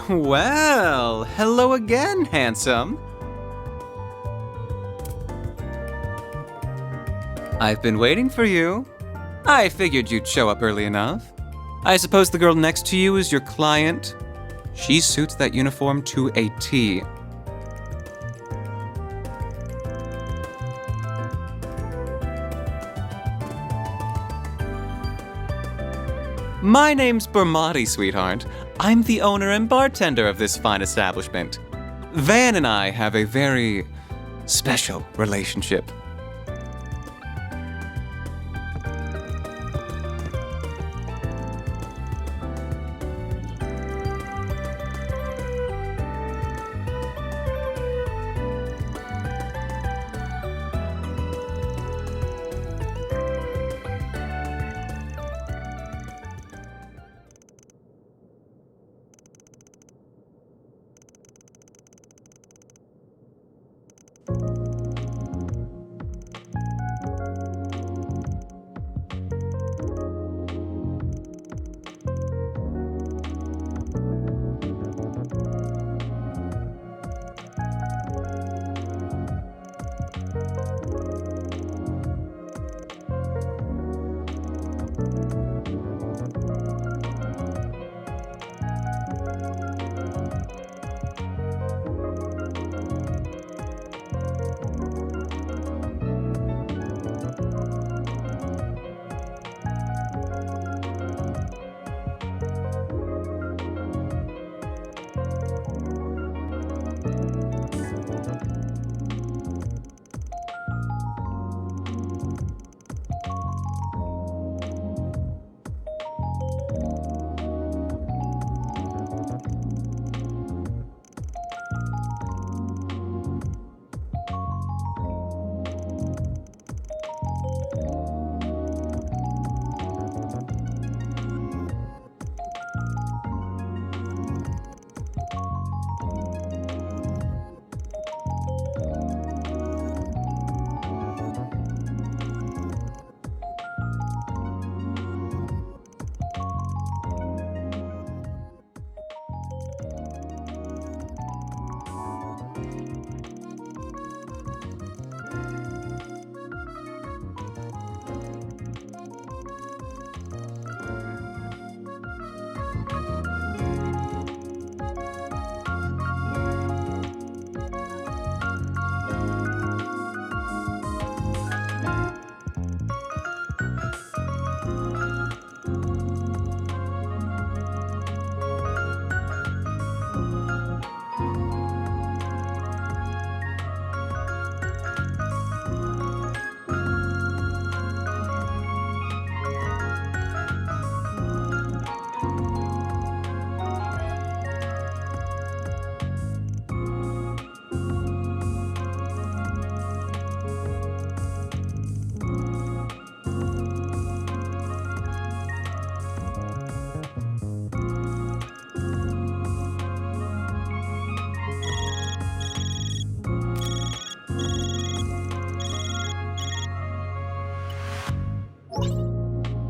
Well, hello again, handsome. I've been waiting for you. I figured you'd show up early enough. I suppose the girl next to you is your client? She suits that uniform to a T. My name's Bermati, sweetheart. I'm the owner and bartender of this fine establishment. Van and I have a very special relationship.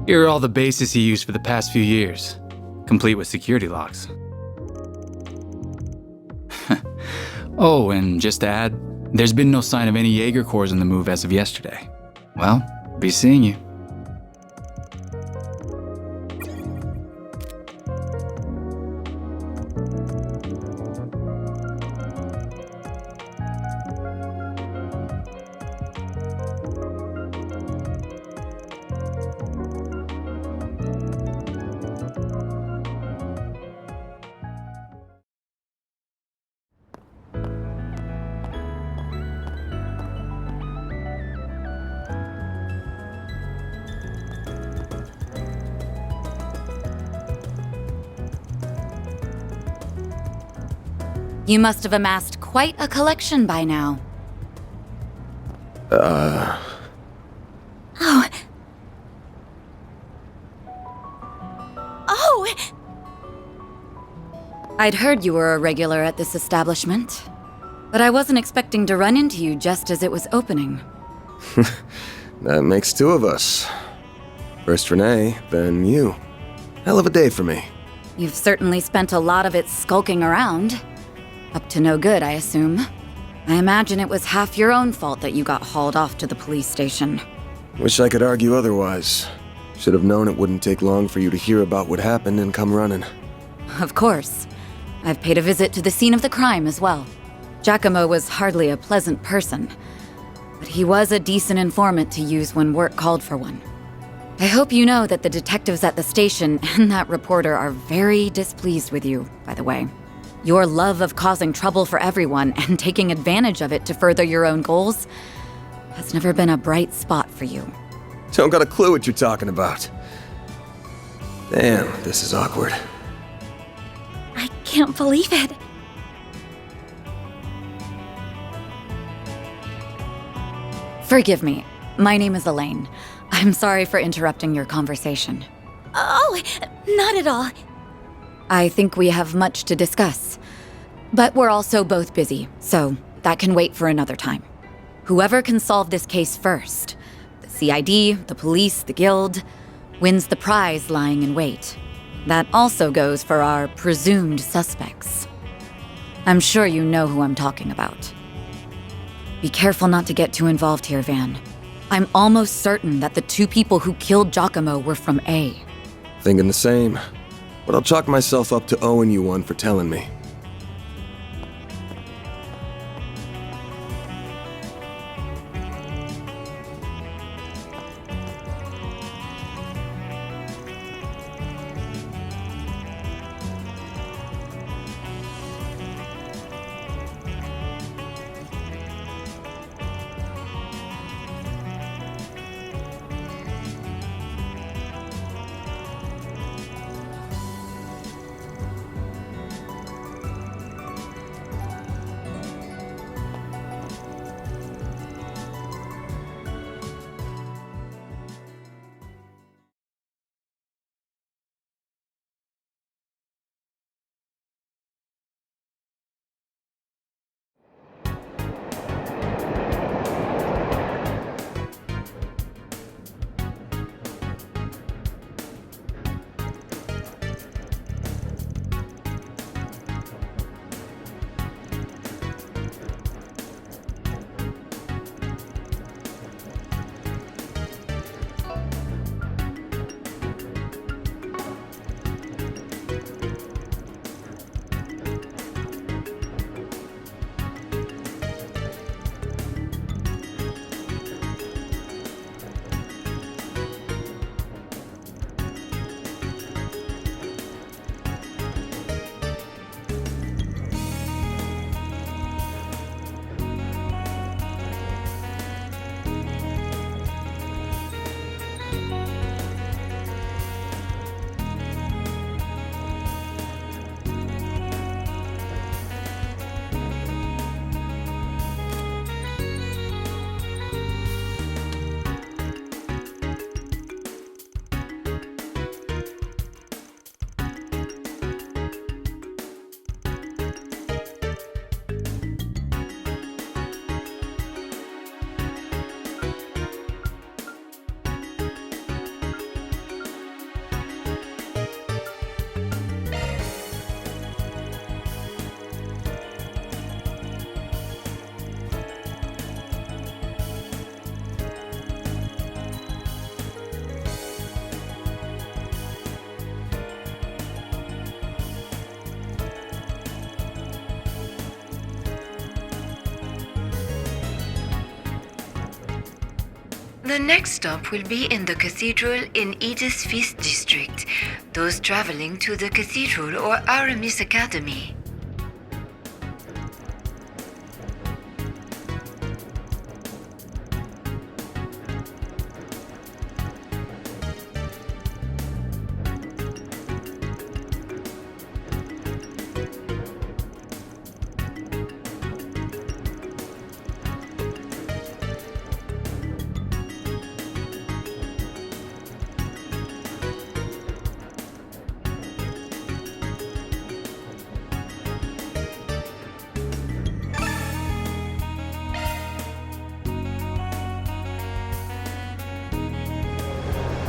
Here are all the bases he used for the past few years, complete with security locks. Oh, and just to add, there's been no sign of any Jaeger cores in the move as of yesterday. Well, be seeing you. You must have amassed quite a collection by now. Oh. Oh! I'd heard you were a regular at this establishment, but I wasn't expecting to run into you just as it was opening. That makes two of us. First Renee, then you. Hell of a day for me. You've certainly spent a lot of it skulking around. Up to no good, I assume. I imagine it was half your own fault that you got hauled off to the police station. Wish I could argue otherwise. Should have known it wouldn't take long for you to hear about what happened and come running. Of course. I've paid a visit to the scene of the crime as well. Giacomo was hardly a pleasant person, but he was a decent informant to use when work called for one. I hope you know that the detectives at the station and that reporter are very displeased with you, by the way. Your love of causing trouble for everyone and taking advantage of it to further your own goals has never been a bright spot for you. Don't got a clue what you're talking about. Damn, this is awkward. I can't believe it. Forgive me. My name is Elaine. I'm sorry for interrupting your conversation. Oh, not at all. I think we have much to discuss. But we're also both busy, so that can wait for another time. Whoever can solve this case first, the CID, the police, the guild, wins the prize lying in wait. That also goes for our presumed suspects. I'm sure you know who I'm talking about. Be careful not to get too involved here, Van. I'm almost certain that the two people who killed Giacomo were from A. Thinking the same. But I'll chalk myself up to owing you one for telling me. The next stop will be in the cathedral in Edith's Feast District. Those traveling to the cathedral or Aramis Academy.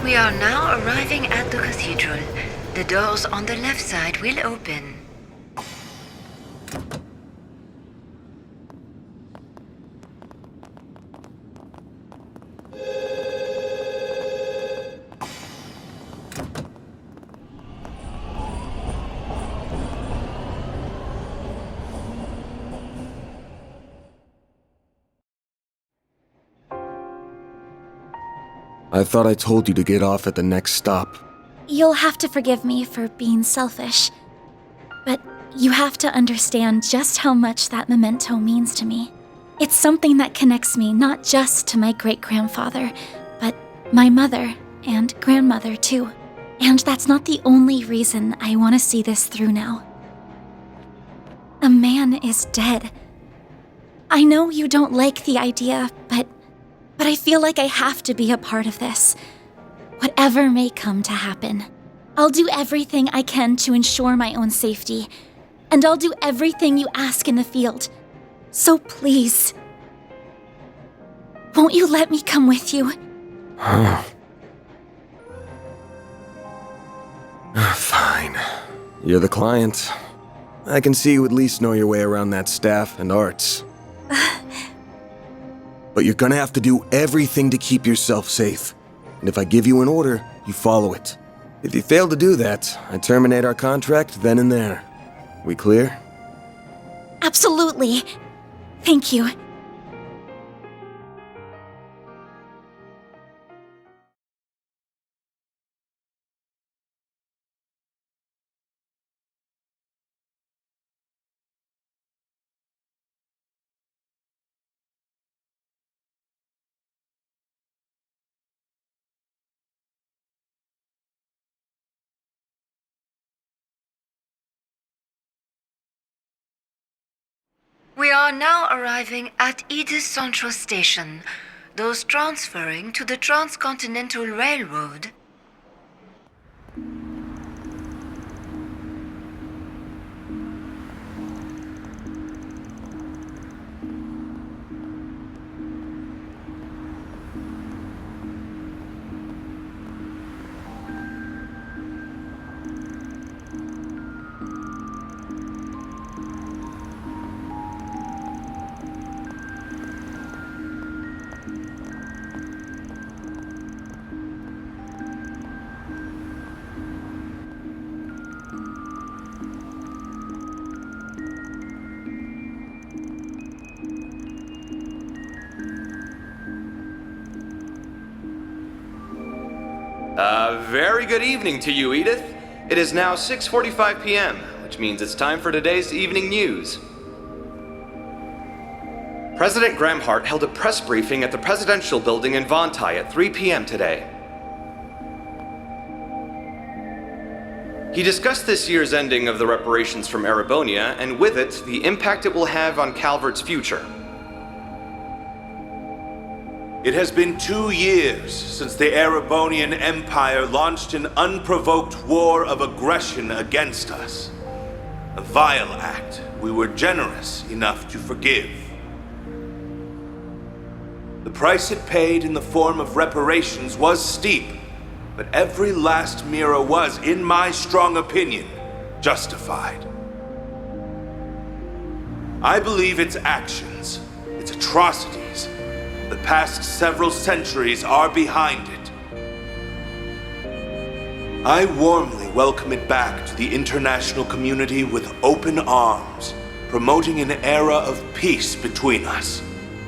We are now arriving at the cathedral. The doors on the left side will open. I thought I told you to get off at the next stop. You'll have to forgive me for being selfish, but you have to understand just how much that memento means to me. It's something that connects me not just to my great-grandfather, but my mother and grandmother too. And that's not the only reason I want to see this through now. A man is dead. I know you don't like the idea, but I feel like I have to be a part of this. Whatever may come to happen, I'll do everything I can to ensure my own safety, and I'll do everything you ask in the field. So please, won't you let me come with you? Fine. You're the client. I can see you at least know your way around that staff and arts. But you're gonna have to do everything to keep yourself safe. And if I give you an order, you follow it. If you fail to do that, I terminate our contract then and there. We clear? Absolutely. Thank you. We are now arriving at Edith Central Station. Those transferring to the Transcontinental Railroad. Very good evening to you, Edith. It is now 6:45 p.m., which means it's time for today's evening news. President Gramhart held a press briefing at the Presidential Building in Vontai at 3 p.m. today. He discussed this year's ending of the reparations from Erebonia, and with it, the impact it will have on Calvert's future. It has been 2 years since the Erebonian Empire launched an unprovoked war of aggression against us. A vile act we were generous enough to forgive. The price it paid in the form of reparations was steep, but every last lira was, in my strong opinion, justified. I believe its actions, its atrocities, the past several centuries are behind it. I warmly welcome it back to the international community with open arms, promoting an era of peace between us,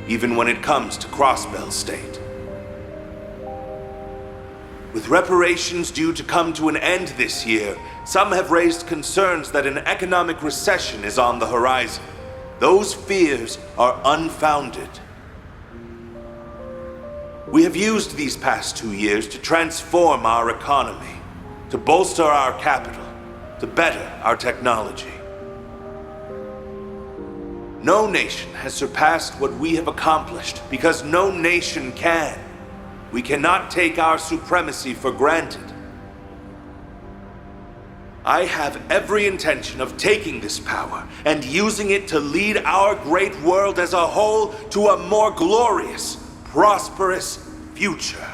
even when it comes to Crossbell State. With reparations due to come to an end this year, some have raised concerns that an economic recession is on the horizon. Those fears are unfounded. We have used these past 2 years to transform our economy, to bolster our capital, to better our technology. No nation has surpassed what we have accomplished because no nation can. We cannot take our supremacy for granted. I have every intention of taking this power and using it to lead our great world as a whole to a more glorious, prosperous future.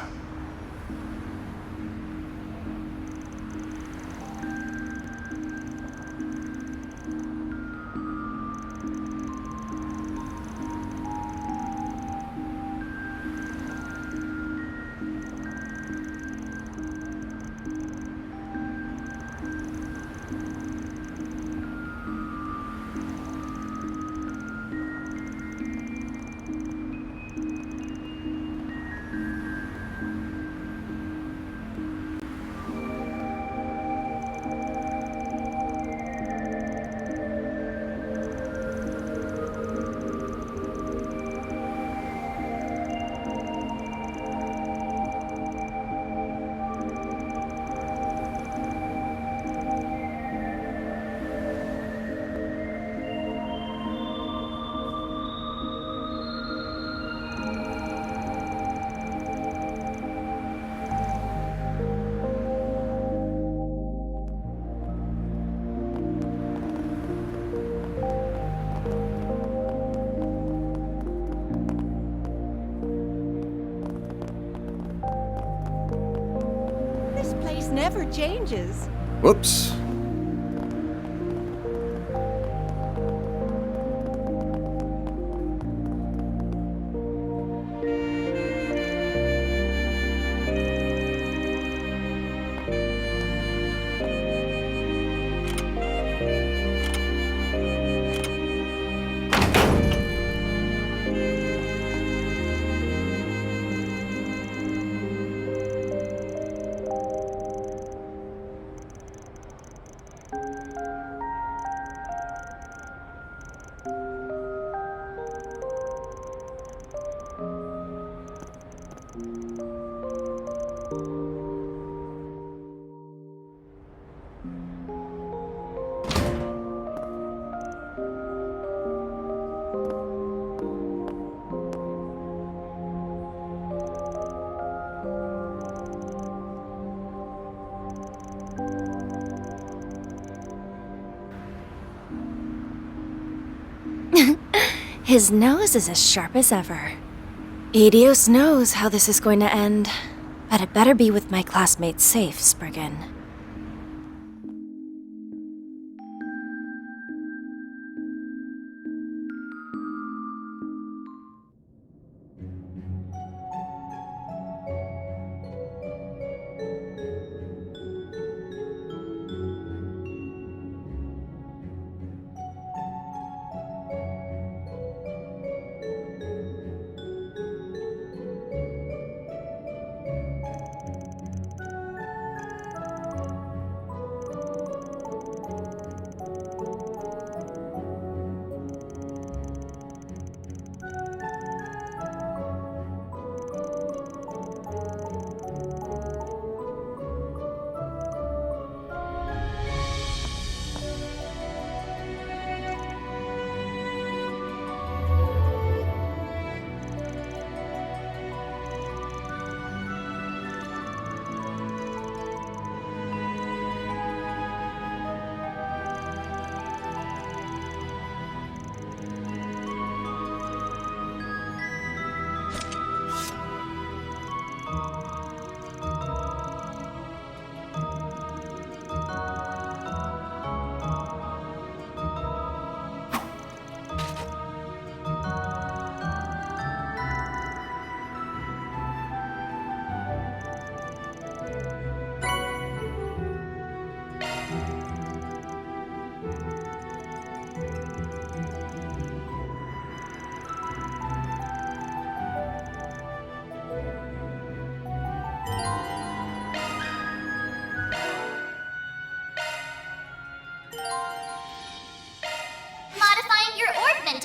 never changes. Whoops. His nose is as sharp as ever. Adios knows how this is going to end, but it better be with my classmates safe, Spriggan.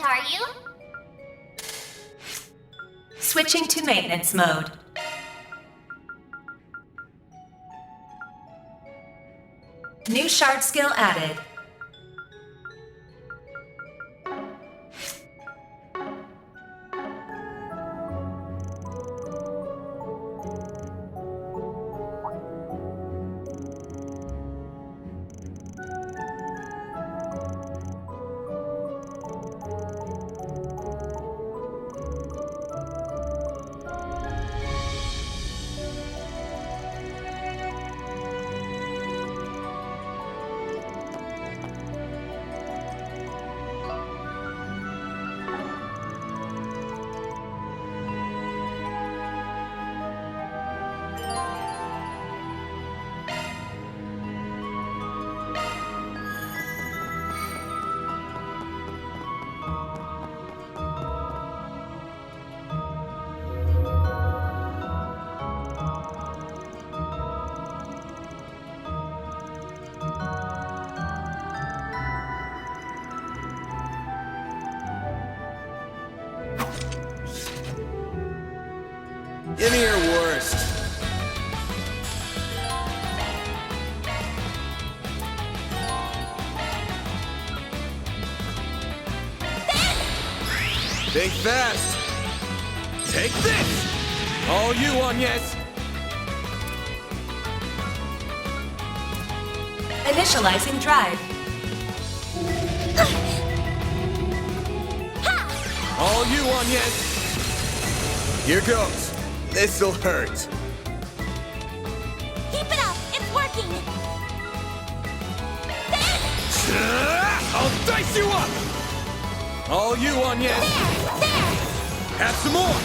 Are you? Switching to maintenance mode. New shard skill added. Give me your worst. Think fast. Take this. All you on, yes. Initializing drive. All you on, yes. Here goes. This'll hurt. Keep it up! It's working! working! I'll dice you up! All you on yes! There! Have some more!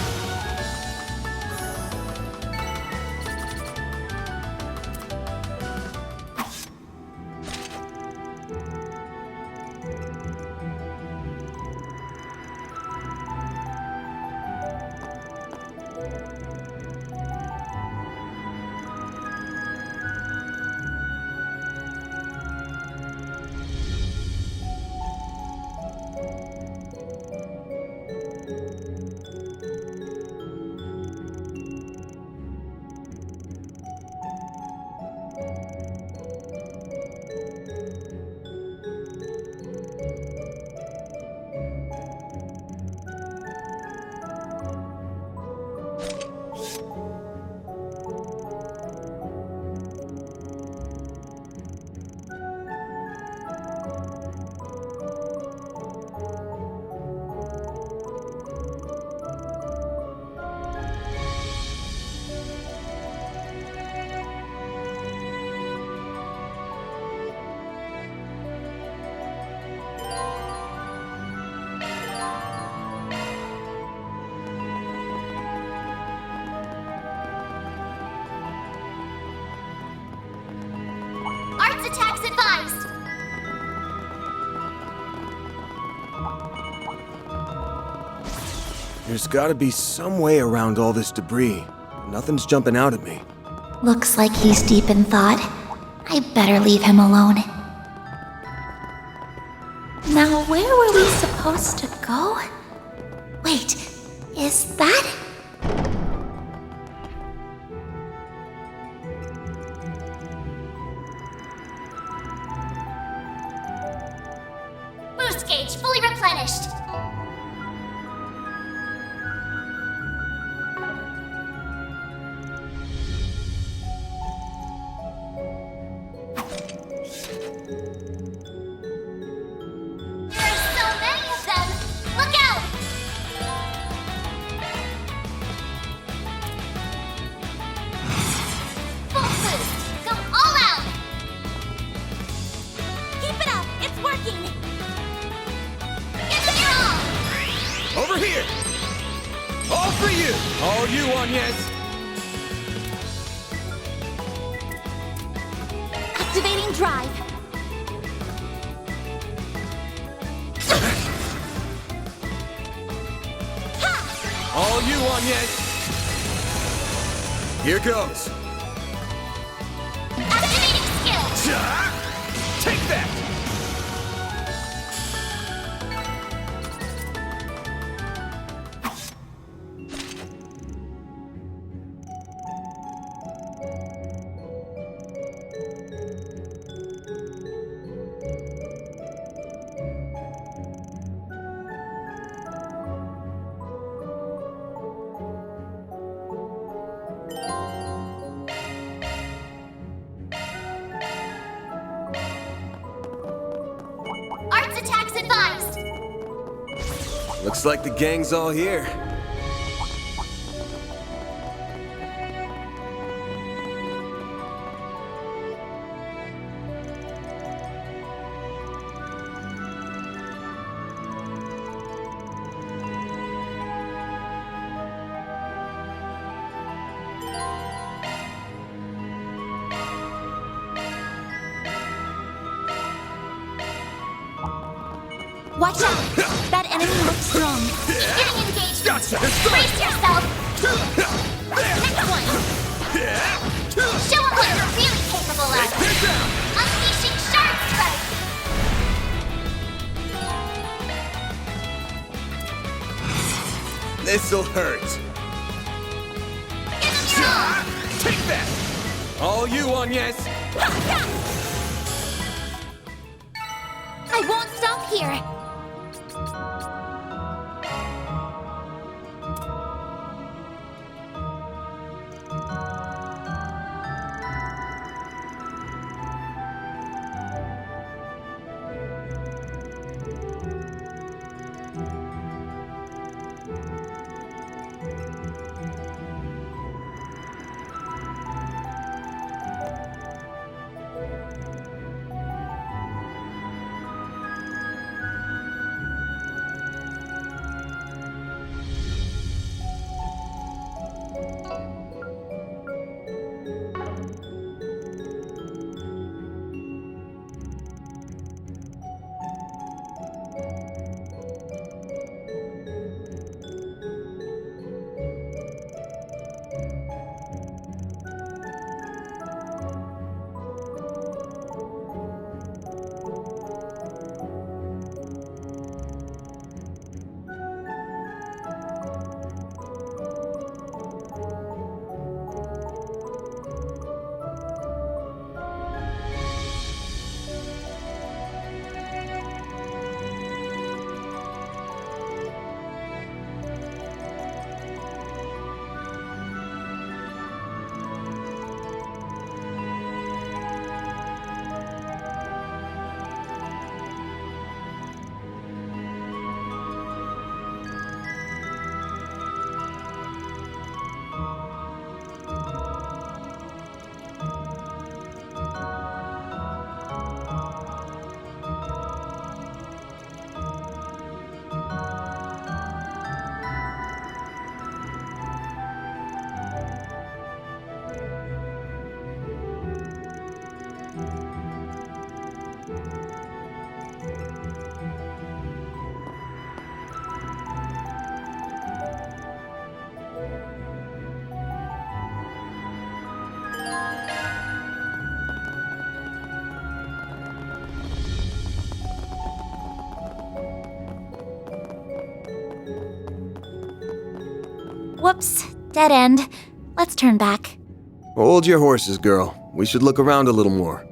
Arts attacks advised! There's gotta be some way around all this debris. Nothing's jumping out at me. Looks like he's deep in thought. I better leave him alone. Now, where were we supposed to go? Wait, is that? Boost gauge fully replenished. Over here! All for you! All you on yes! Activating drive. All you on yes! Here goes! Activating skill. Take that! Attacks advised! Looks like the gang's all here. Watch out! That enemy looks strong. Getting engaged. Gotcha. Brace yourself. Next one. Show them what you're really capable of. Unleashing Shard Strike. This'll hurt. Give them your all. Take that! All you on yes? I won't stop here. Whoops, dead end. Let's turn back. Hold your horses, girl. We should look around a little more.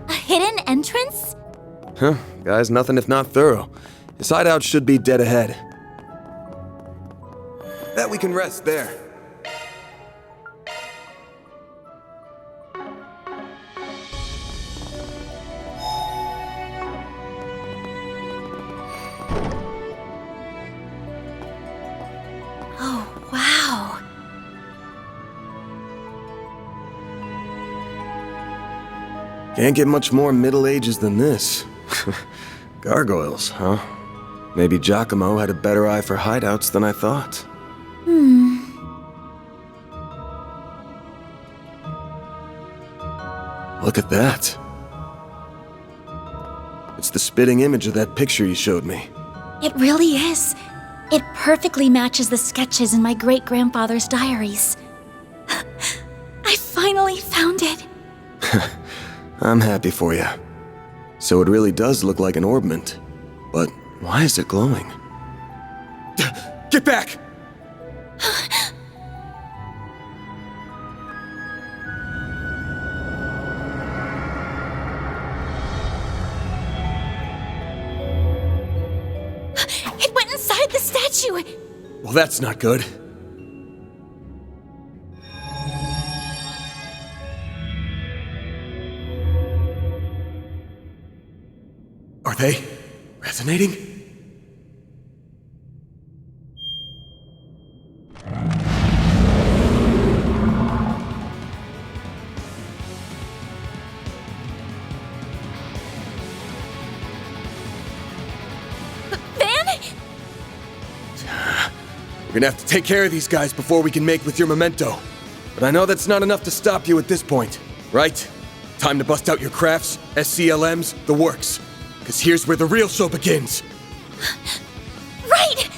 A hidden entrance? Huh, guy's nothing if not thorough. His hideout should be dead ahead. Bet we can rest there. Oh, wow. Can't get much more Middle Ages than this. Gargoyles, huh? Maybe Giacomo had a better eye for hideouts than I thought. Look at that. It's the spitting image of that picture you showed me. It really is. It perfectly matches the sketches in my great-grandfather's diaries. I finally found it. I'm happy for you. So it really does look like an orbment. But why is it glowing? Get back! It went inside the statue! Well, that's not good. Are they resonating? Van? We're gonna have to take care of these guys before we can make with your memento. But I know that's not enough to stop you at this point, right? Time to bust out your crafts, SCLMs, the works. Because here's where the real show begins. Right!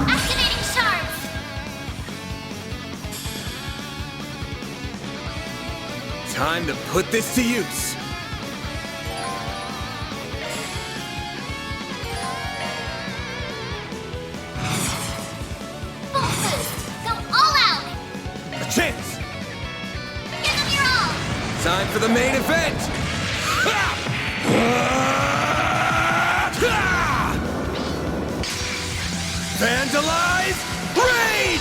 Activating shards! Time to put this to use. Full boost! Go all out! A chance! Give them your all! Time for the main event! Vandalize! Raid!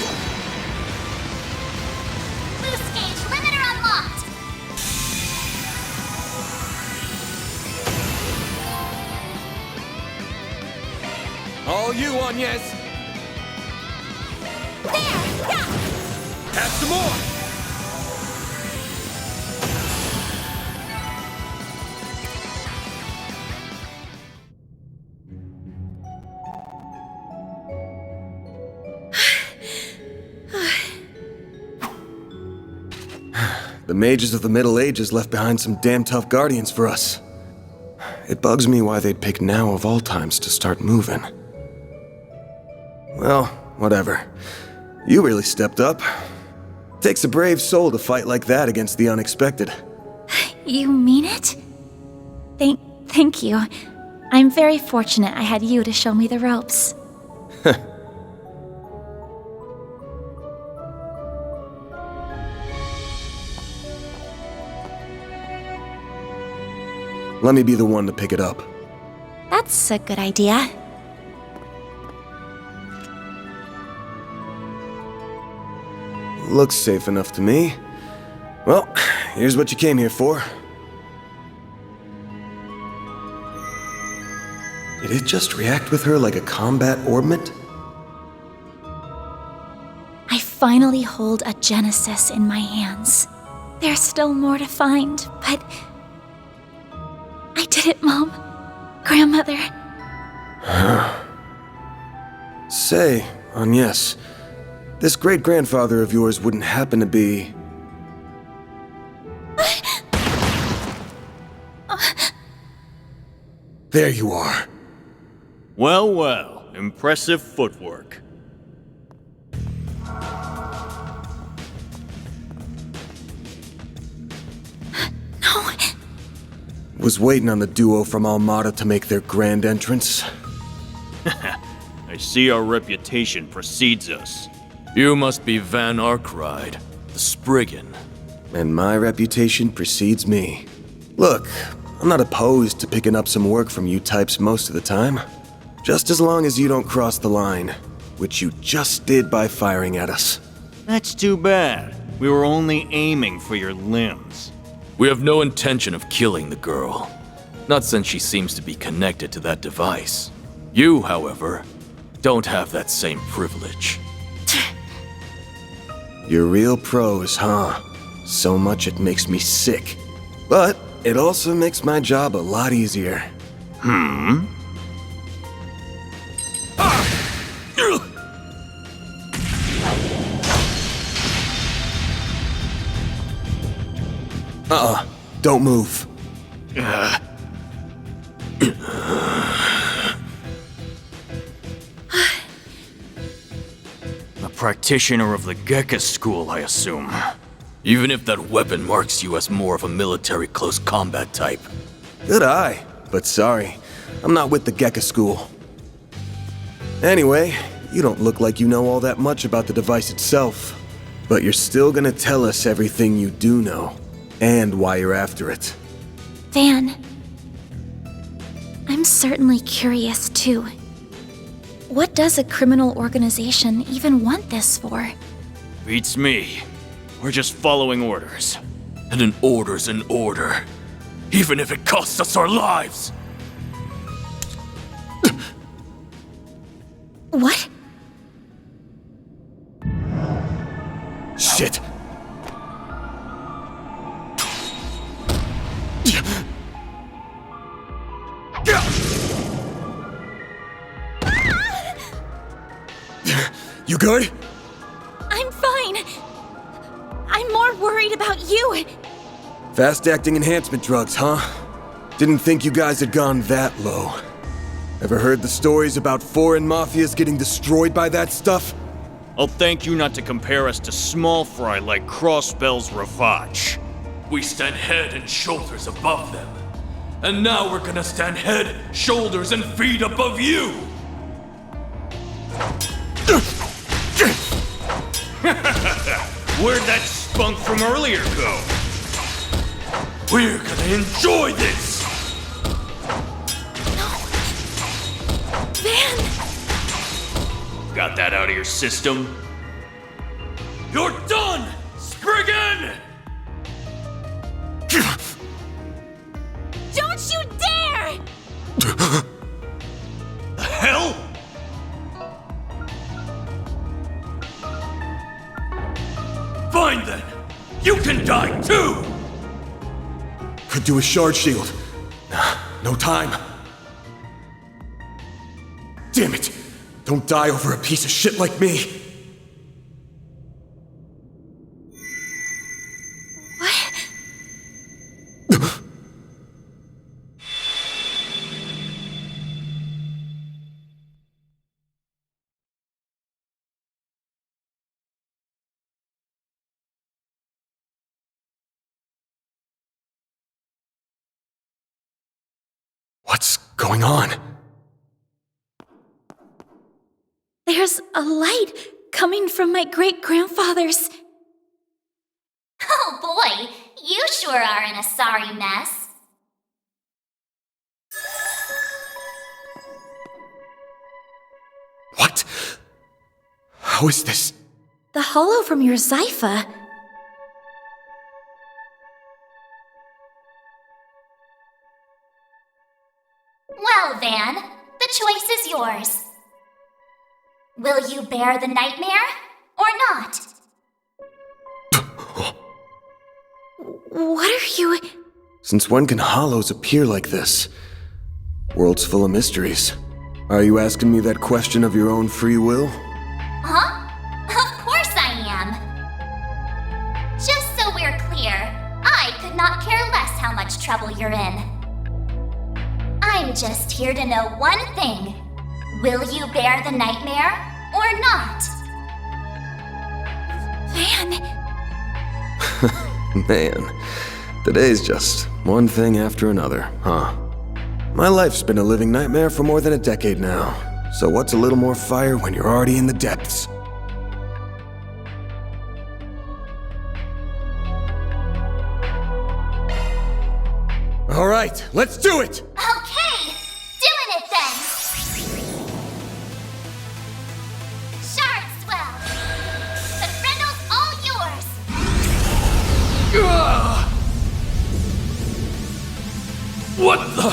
Boost gauge limiter unlocked! All you, Agnes! There! Yeah! Have some more! The mages of the Middle Ages left behind some damn tough guardians for us. It bugs me why they'd pick now of all times to start moving. Well, whatever. You really stepped up. Takes a brave soul to fight like that against the unexpected. You mean it? Thank you. I'm very fortunate I had you to show me the ropes. Let me be the one to pick it up. That's a good idea. Looks safe enough to me. Well, here's what you came here for. Did it just react with her like a combat orbment? I finally hold a Genesis in my hands. There's still more to find, but... I did it, Mom. Grandmother. Say, Agnes, this great-grandfather of yours wouldn't happen to be... There you are. Well, well, impressive footwork. Was waiting on the duo from Almada to make their grand entrance. I see our reputation precedes us. You must be Van Arkride, the Spriggan. And my reputation precedes me. Look, I'm not opposed to picking up some work from you types most of the time. Just as long as you don't cross the line, which you just did by firing at us. That's too bad. We were only aiming for your limbs. We have no intention of killing the girl. Not since she seems to be connected to that device. You, however, don't have that same privilege. You're real pros, huh? So much it makes me sick. But it also makes my job a lot easier. Don't move. A practitioner of the Gekka school, I assume. Even if that weapon marks you as more of a military close combat type. Good eye, but sorry. I'm not with the Gekka school. Anyway, you don't look like you know all that much about the device itself. But you're still gonna tell us everything you do know. And why you're after it. Van, I'm certainly curious too. What does a criminal organization even want this for? Beats me. We're just following orders. And an order's an order. Even if it costs us our lives! What? Shit! You good? I'm fine. I'm more worried about you. Fast-acting enhancement drugs, huh? Didn't think you guys had gone that low. Ever heard the stories about foreign mafias getting destroyed by that stuff? I'll thank you not to compare us to small fry like Crossbell's Ravage. We stand head and shoulders above them. And now we're gonna stand head, shoulders, and feet above you! Where'd that spunk from earlier go? We're gonna enjoy this! No. Van! Got that out of your system? You're done, Spriggan! Don't you dare! The hell? Fine then! You can die too! Could do a shard shield. No time. Damn it! Don't die over a piece of shit like me! What? What's going on? There's a light coming from my great-grandfather's. Oh boy, you sure are in a sorry mess. What? How is this? The hollow from your Zypha. Well, Van, the choice is yours. Will you bear the nightmare or not? What are you... Since when can hollows appear like this? World's full of mysteries. Are you asking me that question of your own free will? Huh? Of course I am. Just so we're clear, I could not care less how much trouble you're in. I'm just here to know one thing. Will you bear the nightmare or not? Van... Man, today's just One thing after another, huh? My life's been a living nightmare for more than a decade now. So what's a little more fire when you're already in the depths? All right, let's do it! Okay, doing it then! Sharp swell! The Frendle's all yours! What the?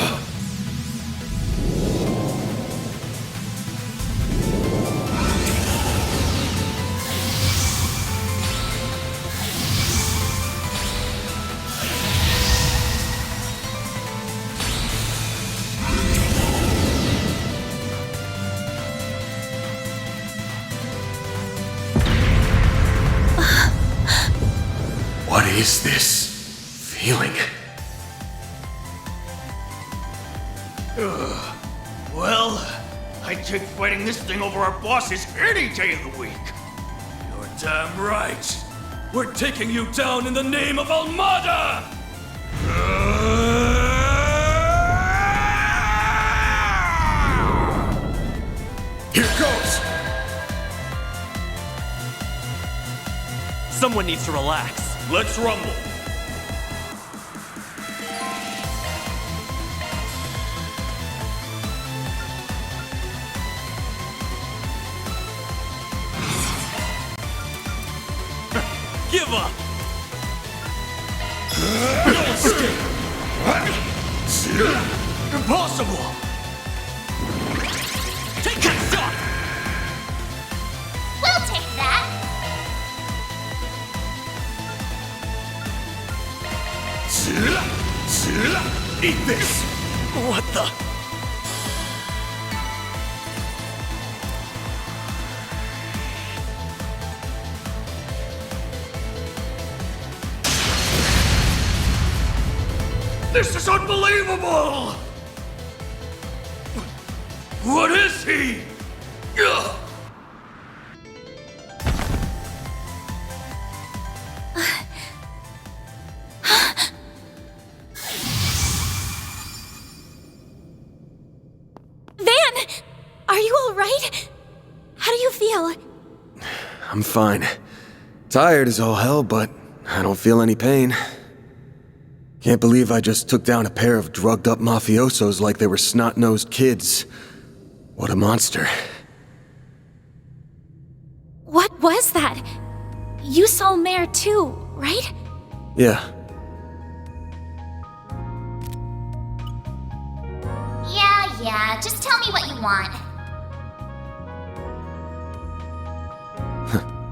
What is this feeling? Well, I'd take fighting this thing over our bosses any day of the week. You're damn right. We're taking you down in the name of Almada! Here goes! Someone needs to relax. Let's rumble. Give up! No escape! Impossible! Take that shot! We'll take that! Eat this! What the? This is unbelievable! What is he? Ugh. Van! Are you alright? How do you feel? I'm fine. Tired as all hell, but I don't feel any pain. Can't believe I just took down a pair of drugged-up mafiosos like they were snot-nosed kids. What a monster. What was that? You saw Mare too, right? Yeah. Yeah, just tell me what you want.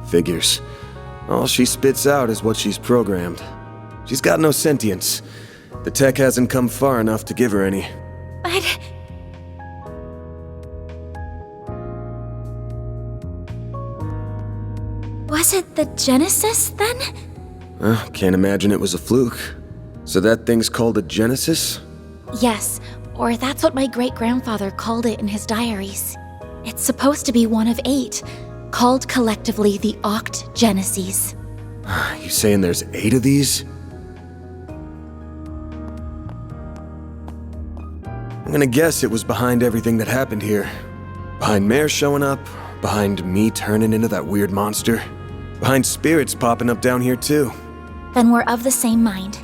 Figures. All she spits out is what she's programmed. She's got no sentience. The tech hasn't come far enough to give her any. But... was it the Genesis, then? Can't imagine it was a fluke. So that thing's called a Genesis? Yes, or that's what my great-grandfather called it in his diaries. It's supposed to be one of 8, called collectively the Oct Geneses. You saying there's 8 of these? I'm gonna guess it was behind everything that happened here. Behind Mare showing up, behind me turning into that weird monster, behind spirits popping up down here too. Then we're of the same mind.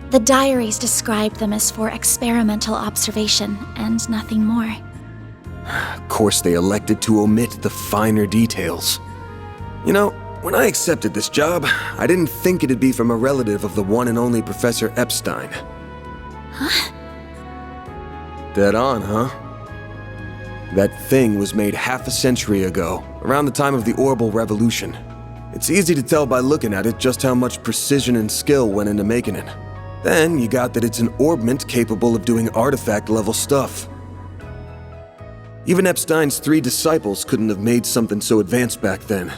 The diaries describe them as for experimental observation and nothing more. Of course they elected to omit the finer details. You know, when I accepted this job, I didn't think it'd be from a relative of the one and only Professor Epstein. Huh? Dead on, huh? That thing was made half a century ago, around the time of the Orbital Revolution. It's easy to tell by looking at it just how much precision and skill went into making it. Then you got that it's an orbment capable of doing artifact-level stuff. Even Epstein's 3 disciples couldn't have made something so advanced back then.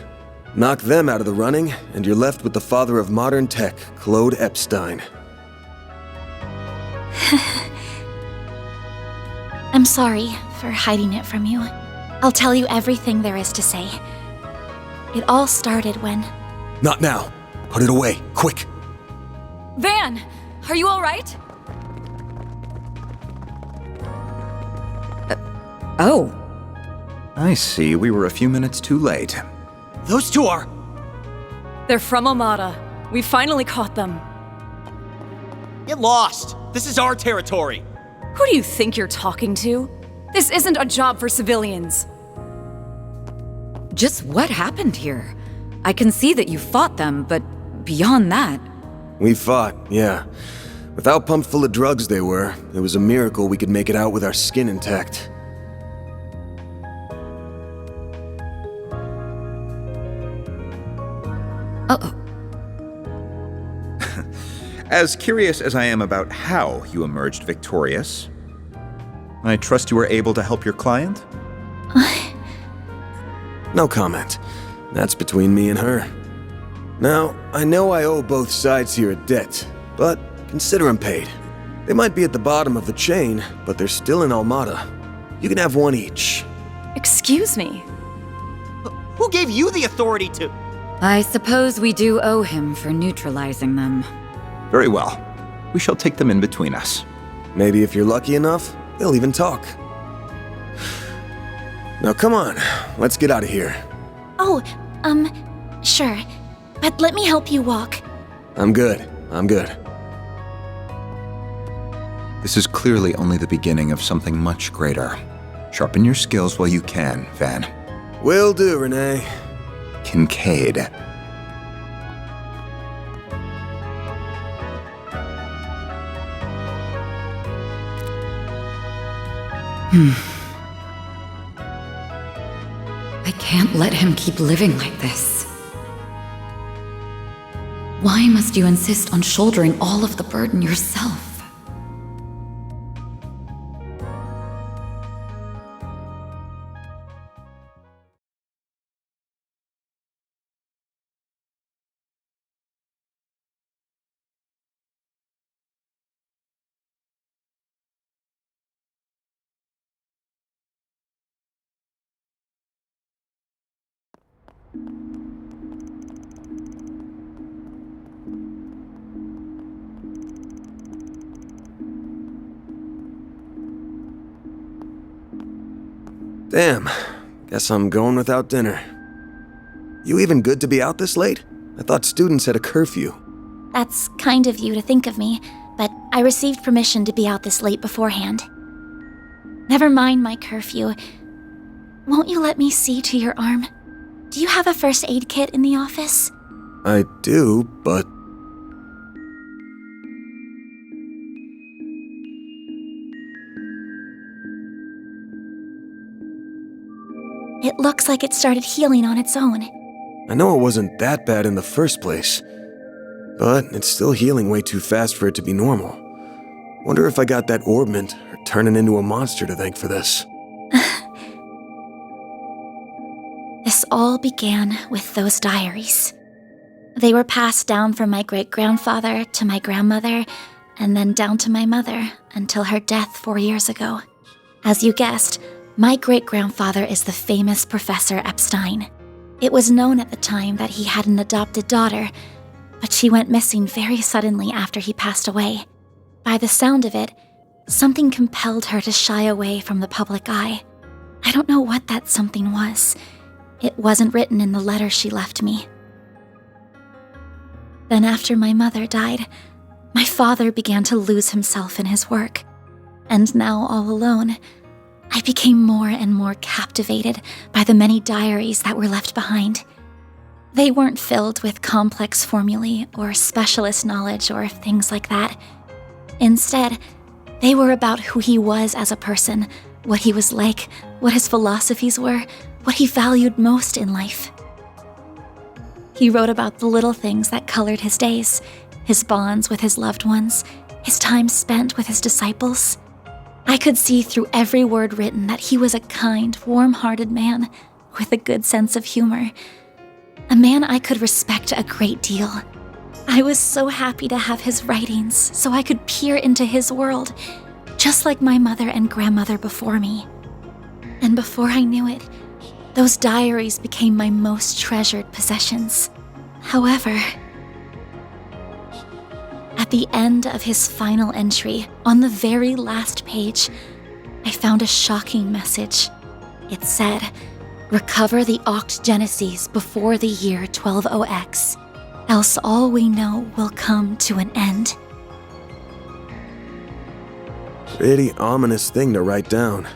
Knock them out of the running, and you're left with the father of modern tech, Claude Epstein. I'm sorry for hiding it from you. I'll tell you everything there is to say. It all started when... Not now. Put it away, quick. Van, are you all right? Oh, I see. We were a few minutes too late. Those two are... They're from Amada. We finally caught them. Get lost! This is our territory! Who do you think you're talking to? This isn't a job for civilians. just what happened here? I can see that you fought them, but beyond that... We fought, yeah. With how pumped full of drugs they were, it was a miracle we could make it out with our skin intact. Uh-oh. As curious as I am about how you emerged victorious, I trust you were able to help your client? No comment. That's between me and her. Now, I know I owe both sides here a debt, but consider them paid. They might be at the bottom of the chain, but they're still in Almada. You can have one each. Excuse me. Who gave you the authority to... I suppose we do owe him for neutralizing them. Very well. We shall take them in between us. Maybe if you're lucky enough, they'll even talk. Now come on, let's get out of here. Oh, sure. But let me help you walk. I'm good. This is clearly only the beginning of something much greater. Sharpen your skills while you can, Van. Will do, Renee. Kincaid. I can't let him keep living like this. Why must you insist on shouldering all of the burden yourself? Damn, guess I'm going without dinner. You even good to be out this late? I thought students had a curfew. That's kind of you to think of me, but I received permission to be out this late beforehand. Never mind my curfew. Won't you let me see to your arm? Do you have a first aid kit in the office? I do, but... It looks like it started healing on its own. I know it wasn't that bad in the first place, but it's still healing way too fast for it to be normal. Wonder if I got that orbment or turning into a monster to thank for this. This all began with those diaries. They were passed down from my great-grandfather to my grandmother, and then down to my mother until her death 4 years ago. As you guessed, my great-grandfather is the famous Professor Epstein. It was known at the time that he had an adopted daughter, but she went missing very suddenly after he passed away. By the sound of it, something compelled her to shy away from the public eye. I don't know what that something was. It wasn't written in the letter she left me. Then after my mother died, my father began to lose himself in his work. And now all alone, I became more and more captivated by the many diaries that were left behind. They weren't filled with complex formulae or specialist knowledge or things like that. Instead, they were about who he was as a person, what he was like, what his philosophies were, what he valued most in life. He wrote about the little things that colored his days, his bonds with his loved ones, his time spent with his disciples. I could see through every word written that he was a kind, warm-hearted man with a good sense of humor. A man I could respect a great deal. I was so happy to have his writings so I could peer into his world, just like my mother and grandmother before me. And before I knew it, those diaries became my most treasured possessions. However, at the end of his final entry, on the very last page, I found a shocking message. It said, "Recover the Oct Genesis before the year 120X, else all we know will come to an end." Pretty ominous thing to write down.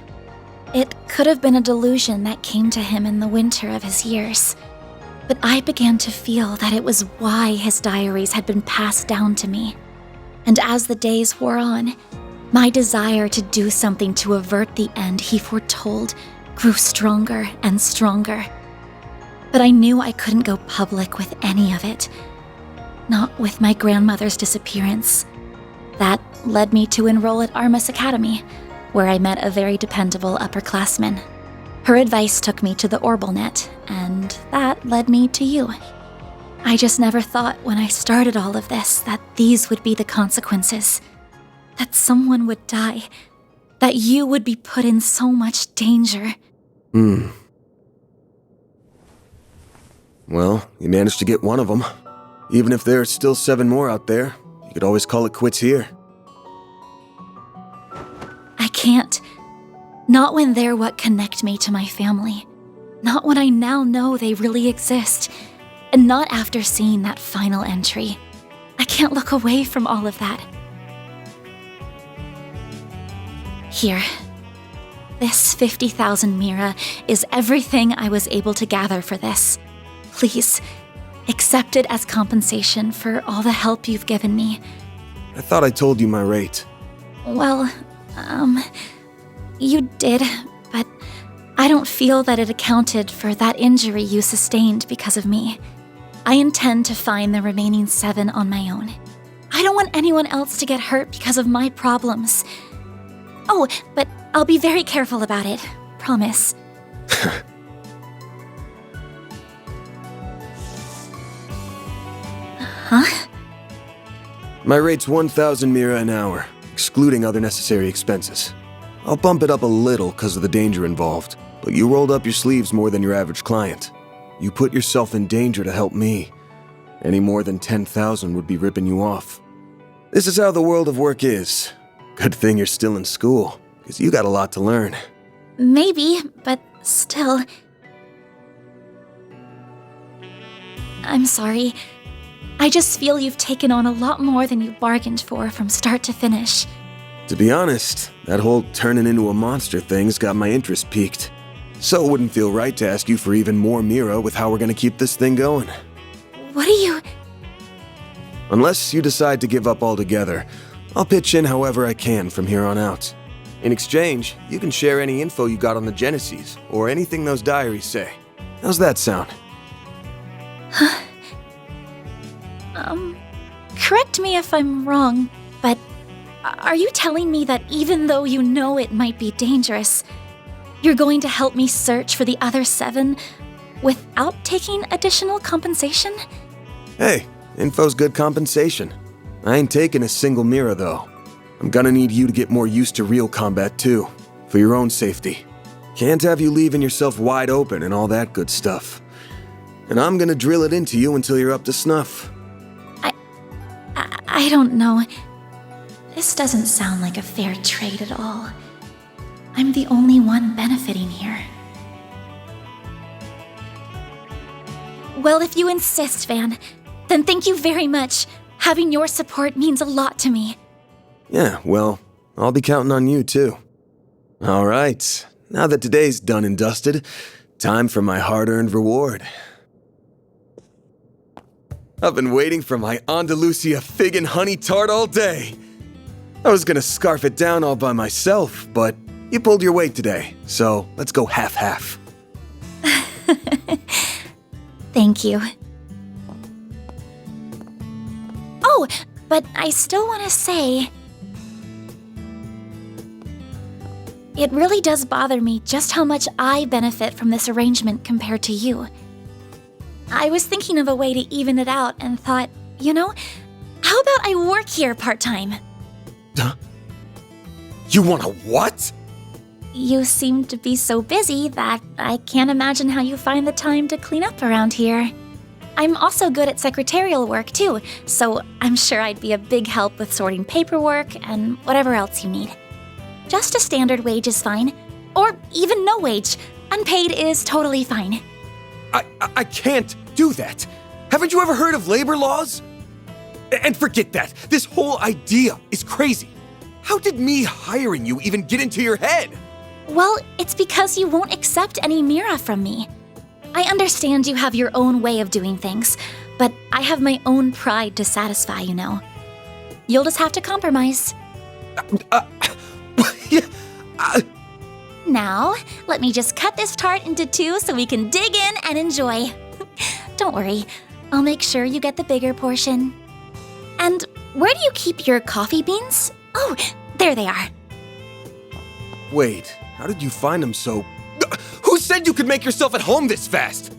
It could have been a delusion that came to him in the winter of his years. But I began to feel that it was why his diaries had been passed down to me. And as the days wore on, my desire to do something to avert the end he foretold grew stronger and stronger. But I knew I couldn't go public with any of it. Not with my grandmother's disappearance. That led me to enroll at Armas Academy, where I met a very dependable upperclassman. Her advice took me to the Orbalnet, and that led me to you. I just never thought when I started all of this that these would be the consequences. That someone would die. That you would be put in so much danger. Well, you managed to get one of them. Even if there are still 7 more out there, you could always call it quits here. I can't. Not when they're what connect me to my family. Not when I now know they really exist. And not after seeing that final entry. I can't look away from all of that. Here. This 50,000 Mira is everything I was able to gather for this. Please, accept it as compensation for all the help you've given me. I thought I told you my rate. Well, you did, but I don't feel that it accounted for that injury you sustained because of me. I intend to find the remaining 7 on my own. I don't want anyone else to get hurt because of my problems. Oh, but I'll be very careful about it. Promise. Huh? My rate's 1,000 Mira an hour, excluding other necessary expenses. I'll bump it up a little because of the danger involved, but you rolled up your sleeves more than your average client. You put yourself in danger to help me. Any more than 10,000 would be ripping you off. This is how the world of work is. Good thing you're still in school, because you got a lot to learn. Maybe, but still. I'm sorry. I just feel you've taken on a lot more than you bargained for from start to finish. To be honest, that whole turning into a monster thing's got my interest piqued. So it wouldn't feel right to ask you for even more Mira with how we're gonna keep this thing going. What are you... Unless you decide to give up altogether, I'll pitch in however I can from here on out. In exchange, you can share any info you got on the Genesis, or anything those diaries say. How's that sound? Correct me if I'm wrong, but are you telling me that even though you know it might be dangerous, you're going to help me search for the other 7 without taking additional compensation? Hey, info's good compensation. I ain't taking a single Mira, though. I'm gonna need you to get more used to real combat, too, for your own safety. Can't have you leaving yourself wide open and all that good stuff. And I'm gonna drill it into you until you're up to snuff. I don't know. This doesn't sound like a fair trade at all. I'm the only one benefiting here. Well, if you insist, Van, then thank you very much. Having your support means a lot to me. Yeah, well, I'll be counting on you, too. All right, now that today's done and dusted, time for my hard-earned reward. I've been waiting for my Andalusia fig and honey tart all day. I was gonna scarf it down all by myself, but you pulled your weight today, so let's go half-half. Thank you. Oh, but I still want to say... It really does bother me just how much I benefit from this arrangement compared to you. I was thinking of a way to even it out and thought, you know, how about I work here part-time? You want a what? You seem to be so busy that I can't imagine how you find the time to clean up around here. I'm also good at secretarial work too, so I'm sure I'd be a big help with sorting paperwork and whatever else you need. Just a standard wage is fine. Or even no wage. Unpaid is totally fine. I can't do that. Haven't you ever heard of labor laws? And forget that. This whole idea is crazy. How did me hiring you even get into your head? Well, it's because you won't accept any mira from me. I understand you have your own way of doing things, but I have my own pride to satisfy, you know. You'll just have to compromise. Now, let me just cut this tart into two so we can dig in and enjoy. Don't worry, I'll make sure you get the bigger portion. And where do you keep your coffee beans? Oh, there they are. Wait, how did you find them so... Who said you could make yourself at home this fast?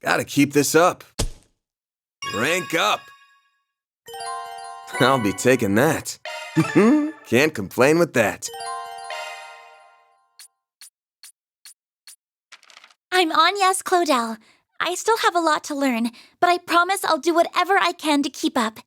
Gotta keep this up. Rank up. I'll be taking that. Can't complain with that. I'm Agnes Claudel. I still have a lot to learn, but I promise I'll do whatever I can to keep up.